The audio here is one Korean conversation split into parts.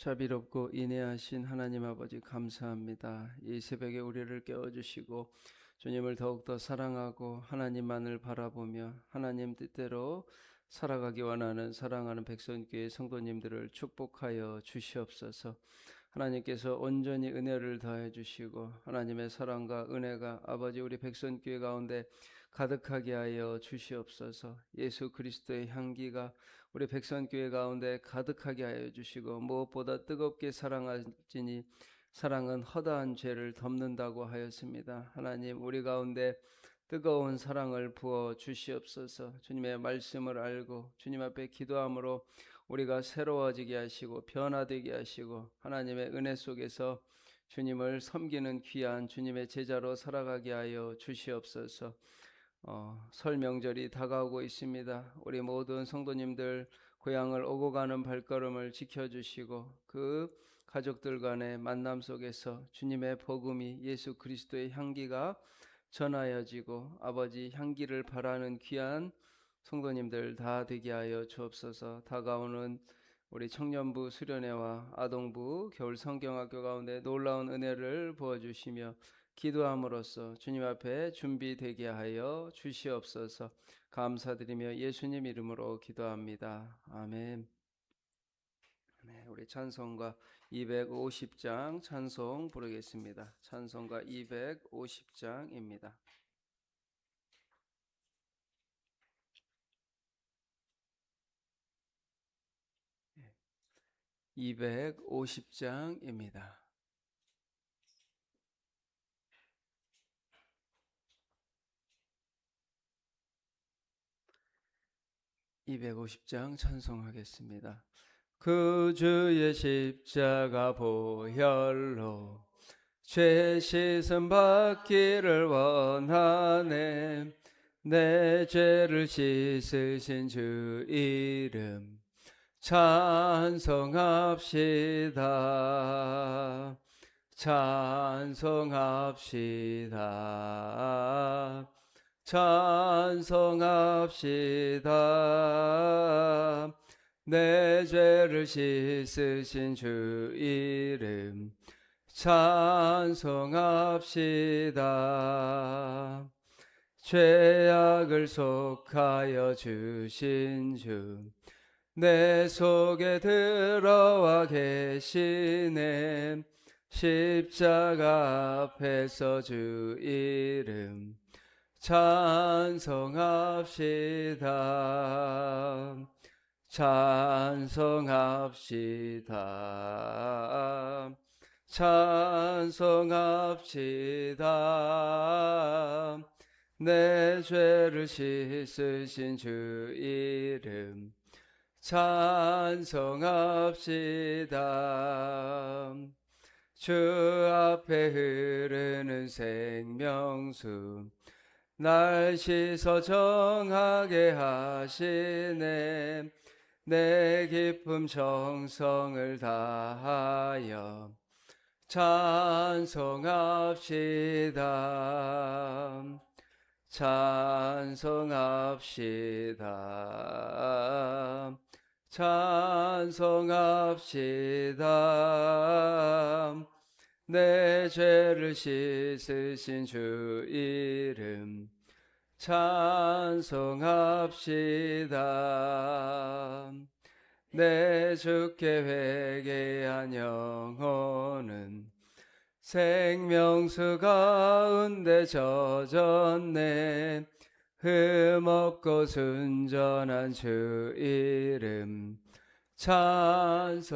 자비롭고 인애하신 하나님 아버지 감사합니다. 이 새벽에 우리를 깨워주시고 주님을 더욱더 사랑하고 하나님만을 바라보며 하나님 뜻대로 살아가기 원하는 사랑하는 백성교회 성도님들을 축복하여 주시옵소서. 하나님께서 온전히 은혜를 더해 주시고 하나님의 사랑과 은혜가 아버지 우리 백성교회 가운데 가득하게 하여 주시옵소서. 예수 그리스도의 향기가 우리 백성교회 가운데 가득하게 하여 주시고 무엇보다 뜨겁게 사랑하시니 사랑은 허다한 죄를 덮는다고 하였습니다. 하나님 우리 가운데 뜨거운 사랑을 부어 주시옵소서. 주님의 말씀을 알고 주님 앞에 기도함으로 우리가 새로워지게 하시고 변화되게 하시고 하나님의 은혜 속에서 주님을 섬기는 귀한 주님의 제자로 살아가게 하여 주시옵소서. 설 명절이 다가오고 있습니다. 우리 모든 성도님들 고향을 오고 가는 발걸음을 지켜주시고 그 가족들 간의 만남 속에서 주님의 복음이 예수 그리스도의 향기가 전하여지고 아버지 향기를 바라는 귀한 성도님들 다 되게 하여 주옵소서. 다가오는 우리 청년부 수련회와 아동부 겨울 성경학교 가운데 놀라운 은혜를 부어주시며 기도함으로써 주님 앞에 준비되게 하여 주시옵소서. 감사드리며 예수님 이름으로 기도합니다. 아멘. 네, 우리 찬송가 250장 찬송 부르겠습니다. 찬송가 250장입니다. 250장입니다. 250장 찬송하겠습니다. 그 주의 십자가 보혈로 죄 씻음 받기를 원하네. 내 죄를 씻으신 주 이름 찬송합시다. 찬송합시다. 찬송합시다. 내 죄를 씻으신 주 이름 찬송합시다. 죄악을 속하여 주신 주 내 속에 들어와 계시네. 십자가 앞에서 주 이름 찬송합시다. 찬송합시다. 찬송합시다. 내 죄를 씻으신 주 이름 찬송합시다. 주 앞에 흐르는 생명수 날 씻어 정하게 하시네. 내 기쁨 정성을 다하여 찬송합시다. 찬송합시다. 찬송합시다. 내 죄를 씻으신 주 이름 찬송합시다. 내 주께 회개한 영혼은 생명수 가운데 젖었네. 흠없고 순전한 주 이름 찬송합시다.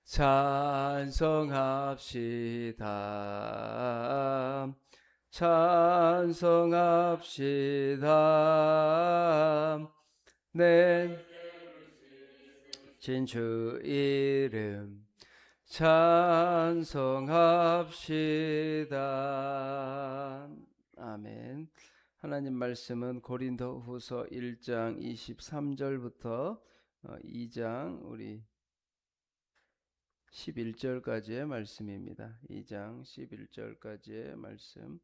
찬송합시다. 찬송합시다. 내 진주 이름 찬송합시다. 아멘. 하나님 말씀은 고린도후서 1장 23절부터 2장 우리 11절까지의 말씀입니다. 2장 11절까지의 말씀.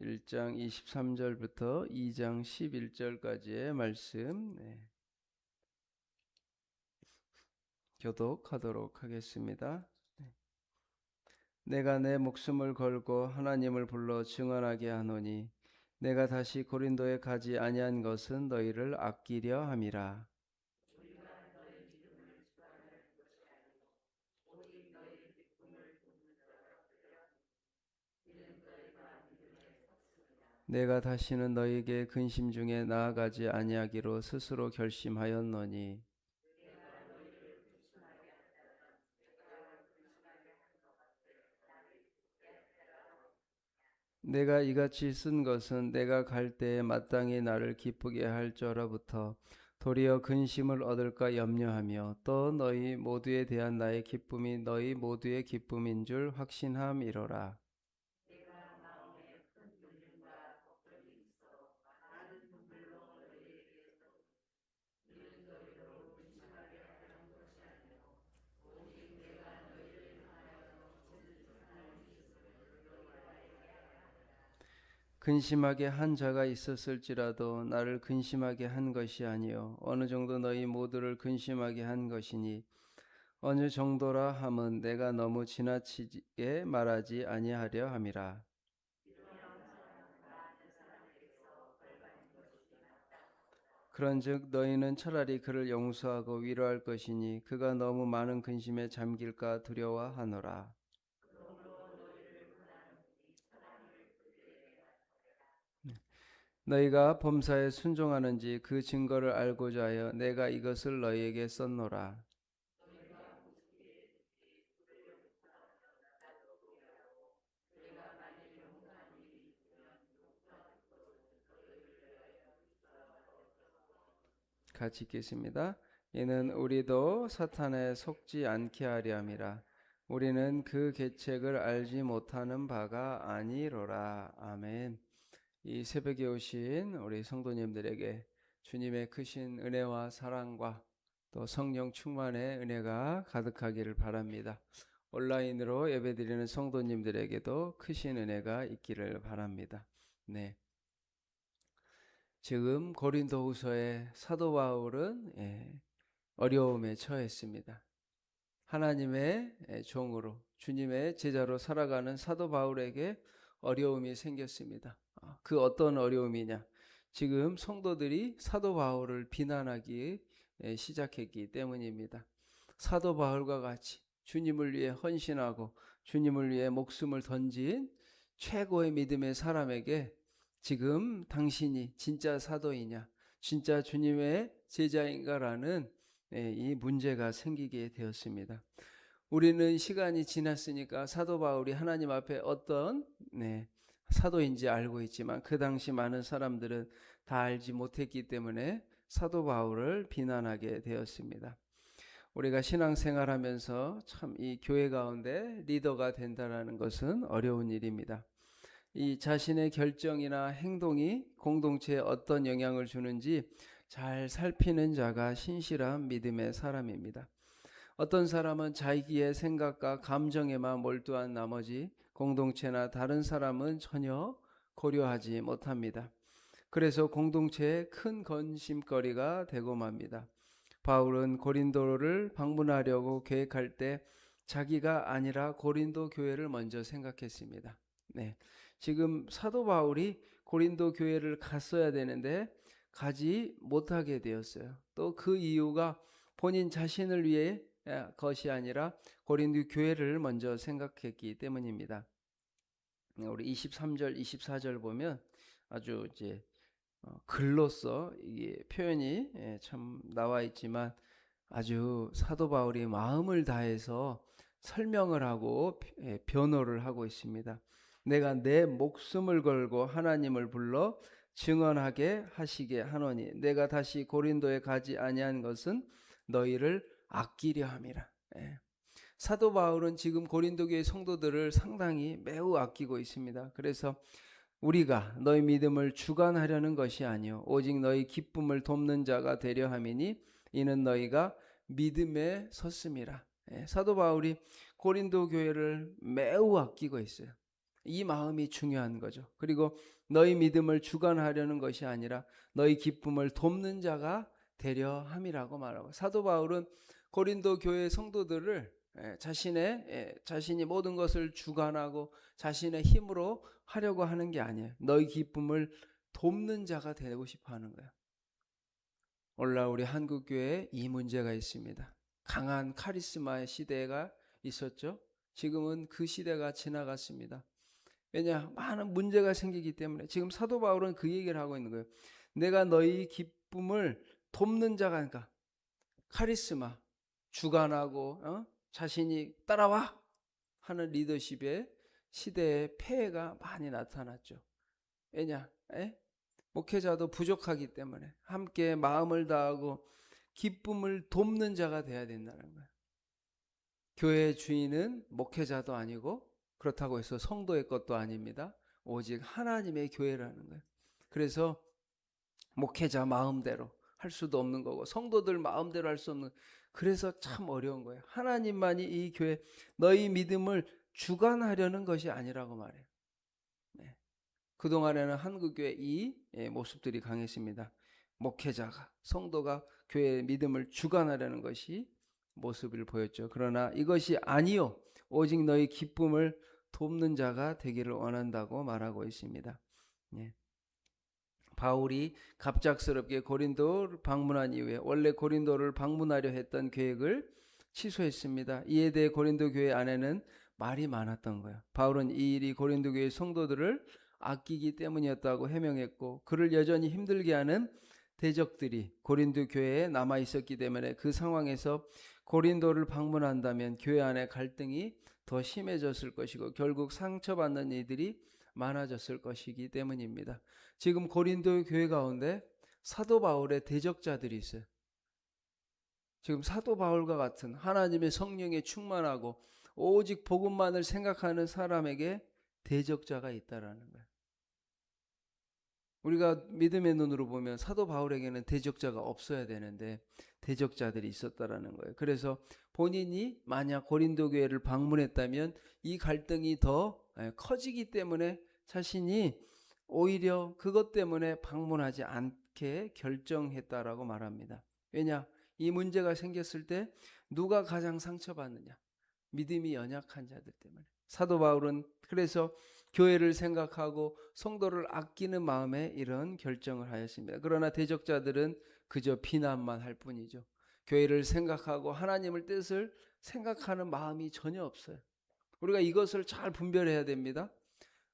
1장 23절부터 2장 11절까지의 말씀. 네. 교독하도록 하겠습니다. 내가 내 목숨을 걸고 하나님을 불러 증언하게 하노니 내가 다시 고린도에 가지 아니한 것은 너희를 아끼려 함이라. 내가 다시는 너희에게 근심 중에 나아가지 아니하기로 스스로 결심하였노니 내가 이같이 쓴 것은 내가 갈 때에 마땅히 나를 기쁘게 할 줄로부터 도리어 근심을 얻을까 염려하며 또 너희 모두에 대한 나의 기쁨이 너희 모두의 기쁨인 줄 확신함이로라. 근심하게 한 자가 있었을지라도 나를 근심하게 한 것이 아니요 어느 정도 너희 모두를 근심하게 한 것이니 어느 정도라 함은 내가 너무 지나치게 말하지 아니하려 함이라. 그런즉 너희는 차라리 그를 용서하고 위로할 것이니 그가 너무 많은 근심에 잠길까 두려워하노라. 너희가 범사에 순종하는지 그 증거를 알고자 하여 내가 이것을 너희에게 썼노라. 같이 읽겠습니다. 이는 우리도 사탄에 속지 않게 하려 함이라. 우리는 그 계책을 알지 못하는 바가 아니로라. 아멘. 이 새벽에 오신 우리 성도님들에게 주님의 크신 은혜와 사랑과 또 성령 충만의 은혜가 가득하기를 바랍니다. 온라인으로 예배드리는 성도님들에게도 크신 은혜가 있기를 바랍니다. 네. 지금 고린도후서의 사도 바울은 어려움에 처했습니다. 하나님의 종으로 주님의 제자로 살아가는 사도 바울에게 어려움이 생겼습니다. 그 어떤 어려움이냐? 지금 성도들이 사도 바울을 비난하기 시작했기 때문입니다. 사도 바울과 같이 주님을 위해 헌신하고 주님을 위해 목숨을 던진 최고의 믿음의 사람에게 지금 당신이 진짜 사도이냐, 진짜 주님의 제자인가라는 이 문제가 생기게 되었습니다. 우리는 시간이 지났으니까 사도 바울이 하나님 앞에 어떤 사도인지 알고 있지만 그 당시 많은 사람들은 다 알지 못했기 때문에 사도 바울을 비난하게 되었습니다. 우리가 신앙생활하면서 참 이 교회 가운데 리더가 된다는 것은 어려운 일입니다. 이 자신의 결정이나 행동이 공동체에 어떤 영향을 주는지 잘 살피는 자가 신실한 믿음의 사람입니다. 어떤 사람은 자기의 생각과 감정에만 몰두한 나머지 공동체나 다른 사람은 전혀 고려하지 못합니다. 그래서 공동체에 큰 건심거리가 되고 맙니다. 바울은 고린도를 방문하려고 계획할 때 자기가 아니라 고린도 교회를 먼저 생각했습니다. 지금 사도 바울이 고린도 교회를 갔어야 되는데 가지 못하게 되었어요. 또 그 이유가 본인 자신을 위해 것이 아니라 고린도 교회를 먼저 생각했기 때문입니다. 우리 23절, 24절 보면 아주 이제 글로써 이게 표현이 참 나와 있지만 아주 사도 바울이 마음을 다해서 설명을 하고 변호를 하고 있습니다. 내가 내 목숨을 걸고 하나님을 불러 증언하게 하시게 하노니 내가 다시 고린도에 가지 아니한 것은 너희를 아끼려 함이라. 사도 바울은 지금 고린도 교회 성도들을 상당히 매우 아끼고 있습니다. 그래서 우리가 너희 믿음을 주관하려는 것이 아니요 오직 너희 기쁨을 돕는 자가 되려 함이니 이는 너희가 믿음에 섰음이라. 사도 바울이 고린도 교회를 매우 아끼고 있어요. 이 마음이 중요한 거죠. 그리고 너희 믿음을 주관하려는 것이 아니라 너희 기쁨을 돕는 자가 되려 함이라고 말하고, 사도 바울은 고린도 교회 성도들을 자신이 모든 것을 주관하고 자신의 힘으로 하려고 하는 게 아니에요. 너희 기쁨을 돕는 자가 되고 싶어 하는 거예요. 오늘날 우리 한국 교회에 이 문제가 있습니다. 강한 카리스마의 시대가 있었죠. 지금은 그 시대가 지나갔습니다. 왜냐? 많은 문제가 생기기 때문에. 지금 사도 바울은 그 얘기를 하고 있는 거예요. 내가 너희 기쁨을 돕는 자가, 그러니까 카리스마, 주관하고 자신이 따라와 하는 리더십의 시대에 폐해가 많이 나타났죠. 왜냐? 목회자도 부족하기 때문에 함께 마음을 다하고 기쁨을 돕는 자가 돼야 된다는 거예요. 교회의 주인은 목회자도 아니고 그렇다고 해서 성도의 것도 아닙니다. 오직 하나님의 교회라는 거예요. 그래서 목회자 마음대로 할 수도 없는 거고 성도들 마음대로 할 수 없는, 그래서 참 어려운 거예요. 하나님만이 이 교회 너희 믿음을 주관하려는 것이 아니라고 말해요. 그동안에는 한국교회 이 모습들이 강했습니다. 목회자가, 성도가 교회의 믿음을 주관하려는 것이 모습을 보였죠. 그러나 이것이 아니요, 오직 너희 기쁨을 돕는 자가 되기를 원한다고 말하고 있습니다. 바울이 갑작스럽게 고린도를 방문한 이후에 원래 고린도를 방문하려 했던 계획을 취소했습니다. 이에 대해 고린도 교회 안에는 말이 많았던 거예요. 바울은 이 일이 고린도 교회 성도들을 아끼기 때문이었다고 해명했고, 그를 여전히 힘들게 하는 대적들이 고린도 교회에 남아 있었기 때문에 그 상황에서 고린도를 방문한다면 교회 안에 갈등이 더 심해졌을 것이고 결국 상처받는 이들이 많아졌을 것이기 때문입니다. 지금 고린도 교회 가운데 사도 바울의 대적자들이 있어요. 지금 사도 바울과 같은 하나님의 성령에 충만하고 오직 복음만을 생각하는 사람에게 대적자가 있다라는 거예요. 우리가 믿음의 눈으로 보면 사도 바울에게는 대적자가 없어야 되는데 대적자들이 있었다라는 거예요. 그래서 본인이 만약 고린도 교회를 방문했다면 이 갈등이 더 커지기 때문에 자신이 오히려 그것 때문에 방문하지 않게 결정했다라고 말합니다. 왜냐? 이 문제가 생겼을 때 누가 가장 상처받느냐? 믿음이 연약한 자들 때문에. 사도 바울은 그래서 교회를 생각하고 성도를 아끼는 마음에 이런 결정을 하였습니다. 그러나 대적자들은 그저 비난만 할 뿐이죠. 교회를 생각하고 하나님의 뜻을 생각하는 마음이 전혀 없어요. 우리가 이것을 잘 분별해야 됩니다.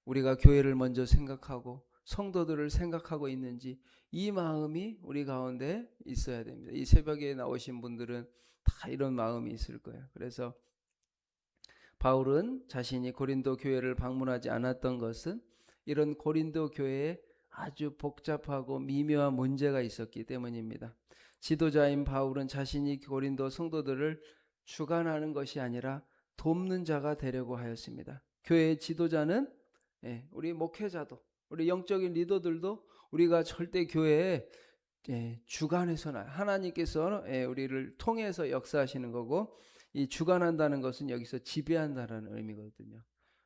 우리가 교회를 먼저 생각하고 성도들을 생각하고 있는지 이 마음이 우리 가운데 있어야 됩니다. 이 새벽에 나오신 분들은 다 이런 마음이 있을 거예요. 그래서 바울은 자신이 고린도 교회를 방문하지 않았던 것은 이런 고린도 교회에 아주 복잡하고 미묘한 문제가 있었기 때문입니다. 지도자인 바울은 자신이 고린도 성도들을 주관하는 것이 아니라 돕는 자가 되려고 하였습니다. 교회의 지도자는 우리 목회자도, 우리 영적인 리더들도 우리가 절대 교회에 주관해서는 하나님께서 우리를 통해서 역사하시는 거고, 이 주관한다는 것은 여기서 지배한다는 의미거든요.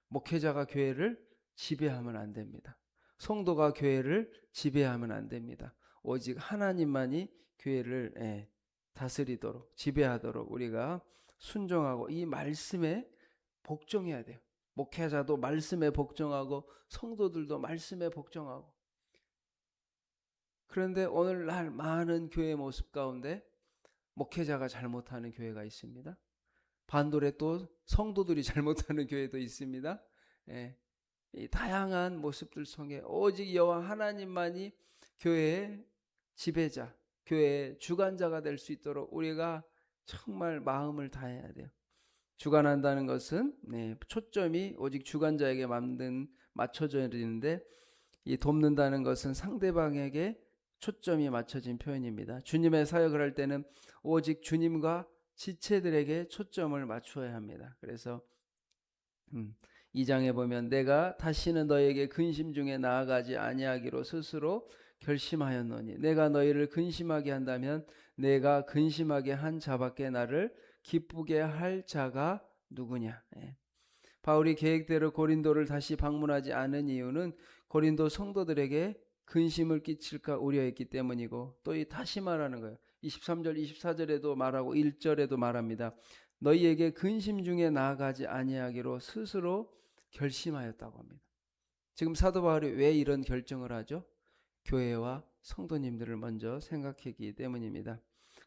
목회자가 교회를 지배하면 안 됩니다. 성도가 교회를 지배하면 안 됩니다. 오직 하나님만이 교회를 다스리도록 지배하도록 우리가 순종하고 이 말씀에 복종해야 돼요. 목회자도 말씀에 복종하고 성도들도 말씀에 복종하고. 그런데 오늘날 많은 교회 모습 가운데 목회자가 잘못하는 교회가 있습니다. 반대로 또 성도들이 잘못하는 교회도 있습니다. 이 다양한 모습들 속에 오직 여호와 하나님만이 교회의 지배자, 교회의 주관자가 될 수 있도록 우리가 정말 마음을 다해야 돼요. 주관한다는 것은 초점이 오직 주관자에게 맞춰져 있는데, 이 돕는다는 것은 상대방에게 초점이 맞춰진 표현입니다. 주님의 사역을 할 때는 오직 주님과 지체들에게 초점을 맞추어야 합니다. 그래서 2장에 보면 내가 다시는 너에게 근심 중에 나아가지 아니하기로 스스로 결심하였노니 내가 너희를 근심하게 한다면 내가 근심하게 한 자밖에 나를 기쁘게 할 자가 누구냐. 바울이 계획대로 고린도를 다시 방문하지 않은 이유는 고린도 성도들에게 근심을 끼칠까 우려했기 때문이고, 또 이 다시 말하는 거예요. 23절 24절에도 말하고 1절에도 말합니다. 너희에게 근심 중에 나아가지 아니하기로 스스로 결심하였다고 합니다. 지금 사도 바울이 왜 이런 결정을 하죠? 교회와 성도님들을 먼저 생각했기 때문입니다.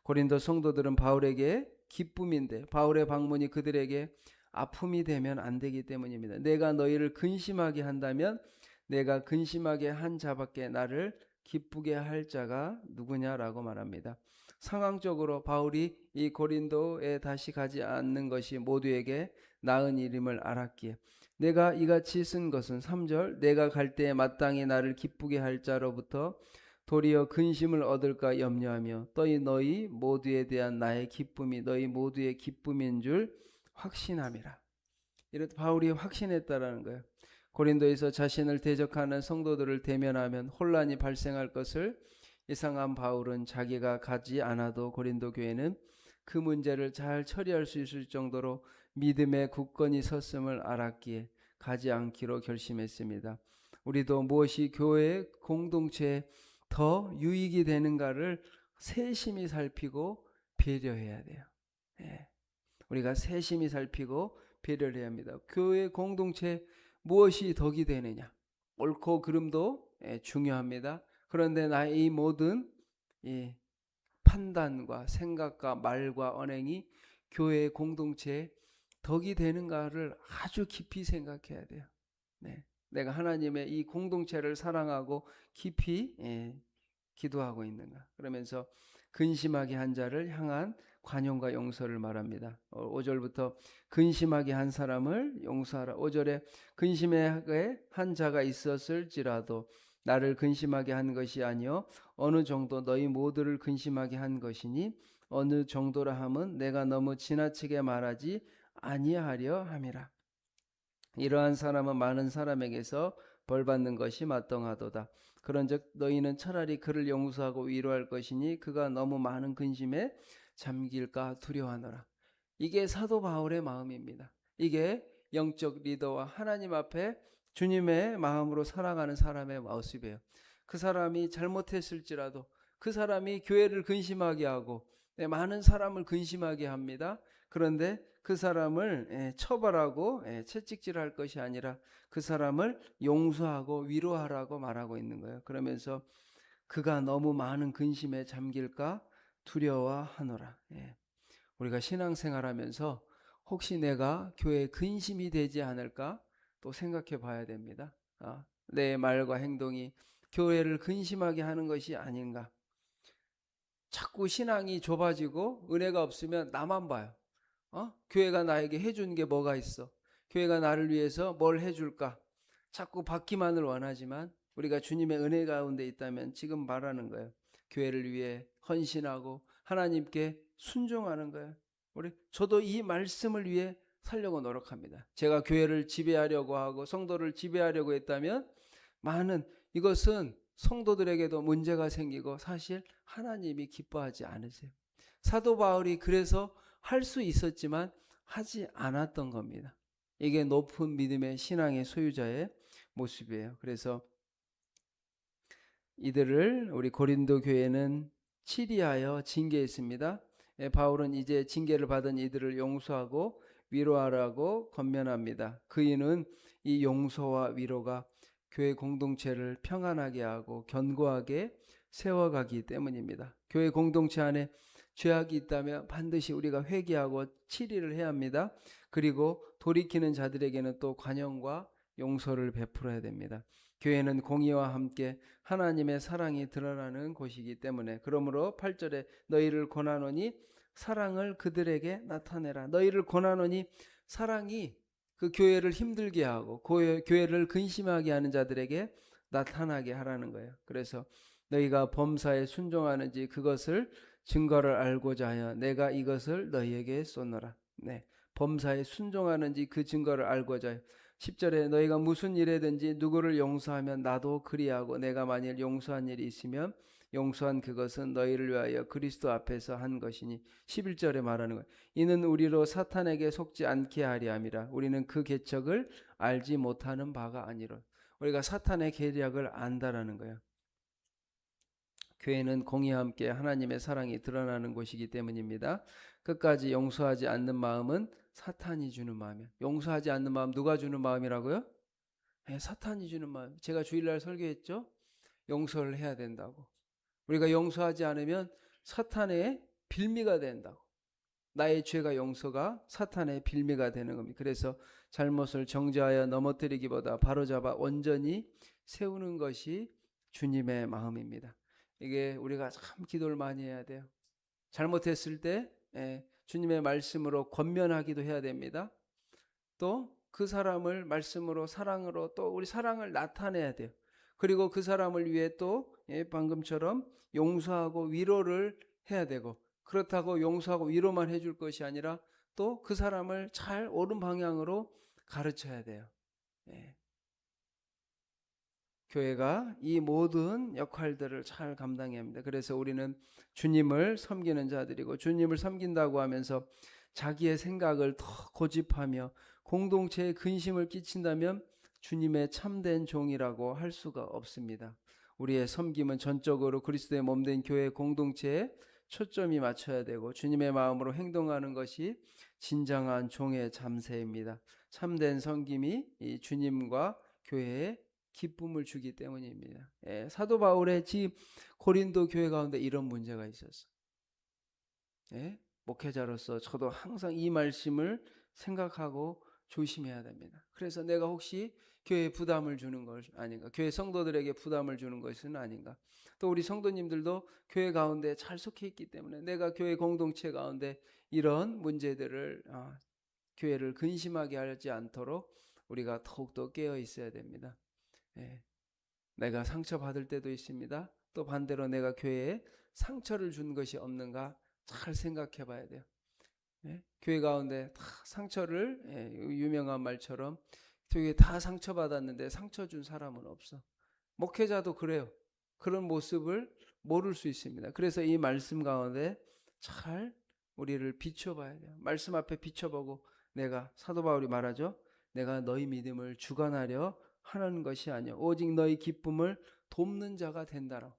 고린도 성도들은 바울에게 기쁨인데 바울의 방문이 그들에게 아픔이 되면 안 되기 때문입니다. 내가 너희를 근심하게 한다면 내가 근심하게 한 자밖에 나를 기쁘게 할 자가 누구냐라고 말합니다. 상황적으로 바울이 이 고린도에 다시 가지 않는 것이 모두에게 나은 일임을 알았기에 내가 이같이 쓴 것은 3절 내가 갈 때에 마땅히 나를 기쁘게 할 자로부터 도리어 근심을 얻을까 염려하며 또이 너희 모두에 대한 나의 기쁨이 너희 모두의 기쁨인 줄 확신함이라. 이렇게 바울이 확신했다라는 거예요. 고린도에서 자신을 대적하는 성도들을 대면하면 혼란이 발생할 것을 예상한 바울은 자기가 가지 않아도 고린도 교회는 그 문제를 잘 처리할 수 있을 정도로 믿음에 굳건히 섰음을 알았기에 가지 않기로 결심했습니다. 우리도 무엇이 교회 공동체에 더 유익이 되는가를 세심히 살피고 배려해야 돼요. 네. 우리가 세심히 살피고 배려를 해야 합니다. 교회 공동체 무엇이 덕이 되느냐, 옳고 그름도 중요합니다. 그런데 나의 이 모든 이 판단과 생각과 말과 언행이 교회 공동체에 덕이 되는가를 아주 깊이 생각해야 돼요. 네. 내가 하나님의 이 공동체를 사랑하고 깊이 기도하고 있는가. 그러면서 근심하게 한 자를 향한 관용과 용서를 말합니다. 5절부터 근심하게 한 사람을 용서하라. 5절에 근심하게 한 자가 있었을지라도 나를 근심하게 한 것이 아니요 어느 정도 너희 모두를 근심하게 한 것이니 어느 정도라 함은 내가 너무 지나치게 말하지 아니하려 함이라. 이러한 사람은 많은 사람에게서 벌받는 것이 마땅하도다. 그런즉 너희는 차라리 그를 용서하고 위로할 것이니 그가 너무 많은 근심에 잠길까 두려워하노라. 이게 사도 바울의 마음입니다. 이게 영적 리더와 하나님 앞에 주님의 마음으로 살아가는 사람의 모습이에요. 그 사람이 잘못했을지라도 그 사람이 교회를 근심하게 하고 많은 사람을 근심하게 합니다. 그런데 그 사람을 처벌하고 채찍질할 것이 아니라 그 사람을 용서하고 위로하라고 말하고 있는 거예요. 그러면서 그가 너무 많은 근심에 잠길까 두려워하노라. 우리가 신앙생활하면서 혹시 내가 교회에 근심이 되지 않을까 또 생각해 봐야 됩니다. 내 말과 행동이 교회를 근심하게 하는 것이 아닌가. 자꾸 신앙이 좁아지고 은혜가 없으면 나만 봐요. 교회가 나에게 해준 게 뭐가 있어? 교회가 나를 위해서 뭘 해줄까? 자꾸 받기만을 원하지만 우리가 주님의 은혜 가운데 있다면 지금 말하는 거예요. 교회를 위해 헌신하고 하나님께 순종하는 거예요. 저도 이 말씀을 위해 살려고 노력합니다. 제가 교회를 지배하려고 하고 성도를 지배하려고 했다면 많은 이것은 성도들에게도 문제가 생기고 사실 하나님이 기뻐하지 않으세요. 사도 바울이 그래서 할 수 있었지만 하지 않았던 겁니다. 이게 높은 믿음의 신앙의 소유자의 모습이에요. 그래서 이들을 우리 고린도 교회는 치리하여 징계했습니다. 바울은 이제 징계를 받은 이들을 용서하고 위로하라고 권면합니다. 그 이유는 이 용서와 위로가 교회 공동체를 평안하게 하고 견고하게 세워가기 때문입니다. 교회 공동체 안에 죄악이 있다면 반드시 우리가 회개하고 치리를 해야 합니다. 그리고 돌이키는 자들에게는 또 관용과 용서를 베풀어야 됩니다. 교회는 공의와 함께 하나님의 사랑이 드러나는 곳이기 때문에 그러므로 8절에 너희를 권하노니 사랑을 그들에게 나타내라. 너희를 권하노니 사랑이 그 교회를 힘들게 하고 교회를 근심하게 하는 자들에게 나타나게 하라는 거예요. 그래서 너희가 범사에 순종하는지 그것을 증거를 알고자 하여 내가 이것을 너희에게 쏘노라. 범사에 순종하는지 그 증거를 알고자 하여 10절에 너희가 무슨 일에든지 누구를 용서하면 나도 그리하고 내가 만일 용서한 일이 있으면 용서한 그것은 너희를 위하여 그리스도 앞에서 한 것이니 11절에 말하는 거예요. 이는 우리로 사탄에게 속지 않게 하리 함이라. 우리는 그 계책을 알지 못하는 바가 아니라 우리가 사탄의 계략을 안다라는 거예요. 교회는 공의와 함께 하나님의 사랑이 드러나는 곳이기 때문입니다. 끝까지 용서하지 않는 마음은 사탄이 주는 마음이에요. 용서하지 않는 마음 누가 주는 마음이라고요? 네, 사탄이 주는 마음. 제가 주일날 설교했죠? 용서를 해야 된다고. 우리가 용서하지 않으면 사탄의 빌미가 된다고. 나의 죄가 용서가 사탄의 빌미가 되는 겁니다. 그래서 잘못을 정죄하여 넘어뜨리기보다 바로잡아 온전히 세우는 것이 주님의 마음입니다. 이게 우리가 참 기도를 많이 해야 돼요. 잘못했을 때 주님의 말씀으로 권면하기도 해야 됩니다. 또 그 사람을 말씀으로 사랑으로 또 우리 사랑을 나타내야 돼요. 그리고 그 사람을 위해 또 방금처럼 용서하고 위로를 해야 되고, 그렇다고 용서하고 위로만 해줄 것이 아니라 또 그 사람을 잘 옳은 방향으로 가르쳐야 돼요. 교회가 이 모든 역할들을 잘 감당해야 합니다. 그래서 우리는 주님을 섬기는 자들이고, 주님을 섬긴다고 하면서 자기의 생각을 더 고집하며 공동체에 근심을 끼친다면 주님의 참된 종이라고 할 수가 없습니다. 우리의 섬김은 전적으로 그리스도의 몸된 교회 공동체에 초점이 맞춰야 되고, 주님의 마음으로 행동하는 것이 진정한 종의 잠세입니다. 참된 섬김이 이 주님과 교회에 기쁨을 주기 때문입니다. 사도 바울의 집 고린도 교회 가운데 이런 문제가 있었어요. 목회자로서 저도 항상 이 말씀을 생각하고 조심해야 됩니다. 그래서 내가 혹시 교회에 부담을 주는 것 아닌가, 교회 성도들에게 부담을 주는 것은 아닌가, 또 우리 성도님들도 교회 가운데 잘 속해 있기 때문에 내가 교회 공동체 가운데 이런 문제들을 교회를 근심하게 하지 않도록 우리가 더욱더 깨어 있어야 됩니다. 내가 상처받을 때도 있습니다. 또 반대로 내가 교회에 상처를 준 것이 없는가 잘 생각해 봐야 돼요. 교회 가운데 다 상처를, 유명한 말처럼 교회에 다 상처받았는데 상처 준 사람은 없어. 목회자도 그래요. 그런 모습을 모를 수 있습니다. 그래서 이 말씀 가운데 잘 우리를 비춰봐야 돼요. 말씀 앞에 비춰보고, 내가 사도 바울이 말하죠. 내가 너희 믿음을 주관하려 하는 것이 아니요 오직 너희 기쁨을 돕는 자가 된다라고.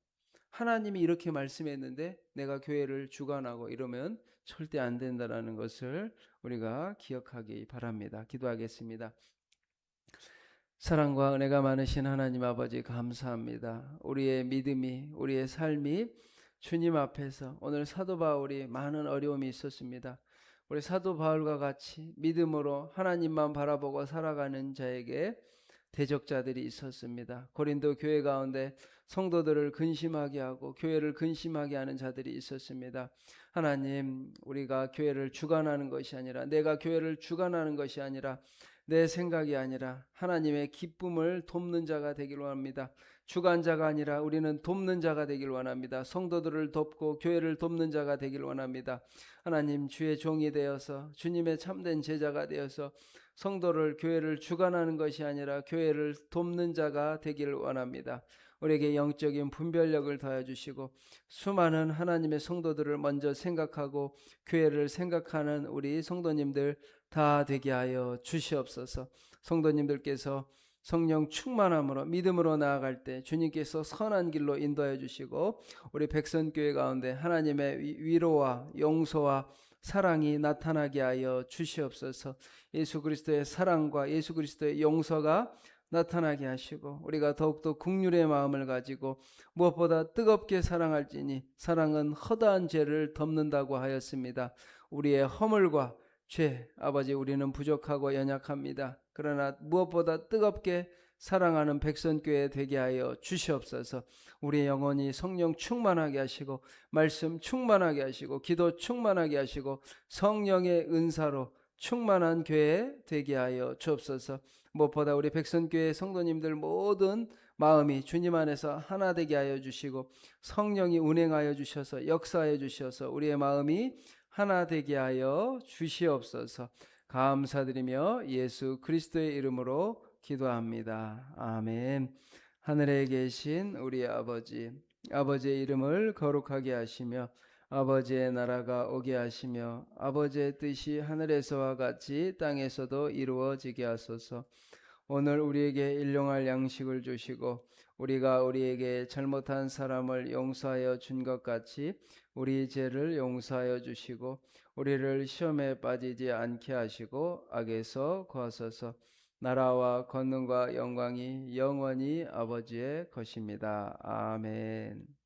하나님이 이렇게 말씀했는데 내가 교회를 주관하고 이러면 절대 안 된다라는 것을 우리가 기억하기 바랍니다. 기도하겠습니다. 사랑과 은혜가 많으신 하나님 아버지, 감사합니다. 우리의 믿음이, 우리의 삶이 주님 앞에서, 오늘 사도 바울이 많은 어려움이 있었습니다. 우리 사도 바울과 같이 믿음으로 하나님만 바라보고 살아가는 자에게 대적자들이 있었습니다. 고린도 교회 가운데 성도들을 근심하게 하고 교회를 근심하게 하는 자들이 있었습니다. 하나님, 우리가 교회를 주관하는 것이 아니라, 내가 교회를 주관하는 것이 아니라, 내 생각이 아니라 하나님의 기쁨을 돕는 자가 되길 원합니다. 주관자가 아니라 우리는 돕는 자가 되길 원합니다. 성도들을 돕고 교회를 돕는 자가 되길 원합니다. 하나님, 주의 종이 되어서 주님의 참된 제자가 되어서 성도를, 교회를 주관하는 것이 아니라 교회를 돕는 자가 되기를 원합니다. 우리에게 영적인 분별력을 더해 주시고, 수많은 하나님의 성도들을 먼저 생각하고 교회를 생각하는 우리 성도님들 다 되게 하여 주시옵소서. 성도님들께서 성령 충만함으로 믿음으로 나아갈 때 주님께서 선한 길로 인도해 주시고, 우리 백선교회 가운데 하나님의 위로와 용서와 사랑이 나타나게 하여 주시옵소서. 예수 그리스도의 사랑과 예수 그리스도의 용서가 나타나게 하시고, 우리가 더욱더 긍휼의 마음을 가지고 무엇보다 뜨겁게 사랑할지니 사랑은 허다한 죄를 덮는다고 하였습니다. 우리의 허물과 죄, 아버지, 우리는 부족하고 연약합니다. 그러나 무엇보다 뜨겁게 사랑하는 백선교회 되게 하여 주시옵소서. 우리의 영혼이 성령 충만하게 하시고, 말씀 충만하게 하시고, 기도 충만하게 하시고, 성령의 은사로 충만한 교회 되게 하여 주옵소서. 무엇보다 우리 백선교회 성도님들 모든 마음이 주님 안에서 하나 되게 하여 주시고, 성령이 운행하여 주셔서 역사하여 주셔서 우리의 마음이 하나 되게 하여 주시옵소서. 감사드리며 예수 그리스도의 이름으로 기도합니다. 아멘. 하늘에 계신 우리 아버지, 아버지의 이름을 거룩하게 하시며 아버지의 나라가 오게 하시며 아버지의 뜻이 하늘에서와 같이 땅에서도 이루어지게 하소서. 오늘 우리에게 일용할 양식을 주시고 우리가 우리에게 잘못한 사람을 용서하여 준 것 같이 우리 죄를 용서하여 주시고 우리를 시험에 빠지지 않게 하시고 악에서 구하소서. 나라와 권능과 영광이 영원히 아버지의 것입니다. 아멘.